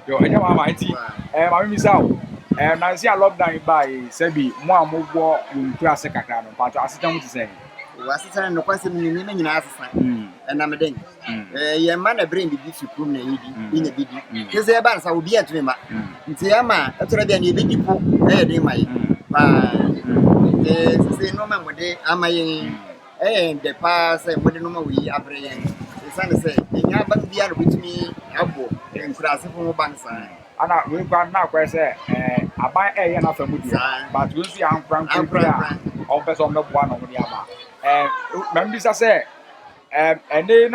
Yo, I don't have my tea. I'm Miss Out. I see a lockdown by Sebi, more mobile in class second, but I sit down to say. Was it no question in Africa? And I'm a ding. Your man a brain be to prune in a bit. Because the bands I will be at him. Tiama, that's already a bit deep. Eh, my. Say no man, what they am I in the past and what the number we apprehend. The son said, in your bank beer with me, Abo, and class from banks. And we've got now, I say, I buy a enough of Moody, but we'll see I'm frank, or best on the one over the other. Members, I say, and then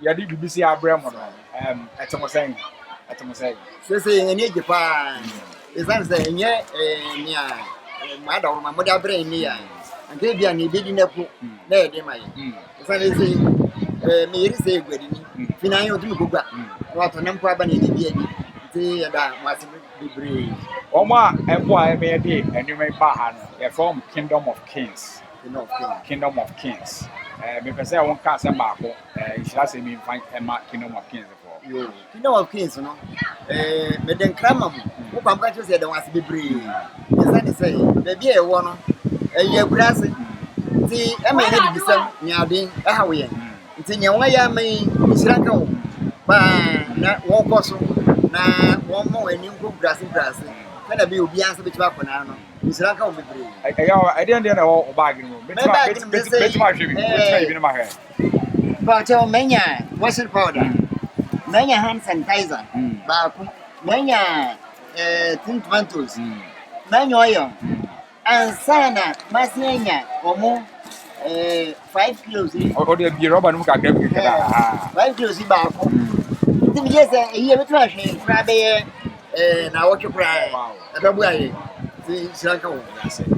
you did be see our Bremen, at some saying, so saying, in Japan, is that saying, yeah, my mother brain near, and they be an immediate put there, they might. So they say, me say, Finayo to go back, what an empire in the that must be brave. Oma, and why I may be, and you may buy from Kingdom of Kings. Kingdom of Kings. Because I won't cast a marble, she has me find a Kingdom of Kings for you. Kingdom of Kings, no? Madame Cramam, who I'm going to say there must be brave. Yes, I say, maybe a one, a year grass. See, I may have some Yarding, how we are. It's in your way, I may, Sranko, but not one person. Na one more and you go grass. Can I be answer which weapon? It's like how we bring. I didn't know bargain room. But your mania, washing powder, mania hand sanitizer, mania tomatoes, mania oil, and sana, Massania, or more 5 kilos. Or the rubber, 5 kilos about. Yes, a year trash, crabby, and I want to cry. I don't worry. See, Shanko. That's it.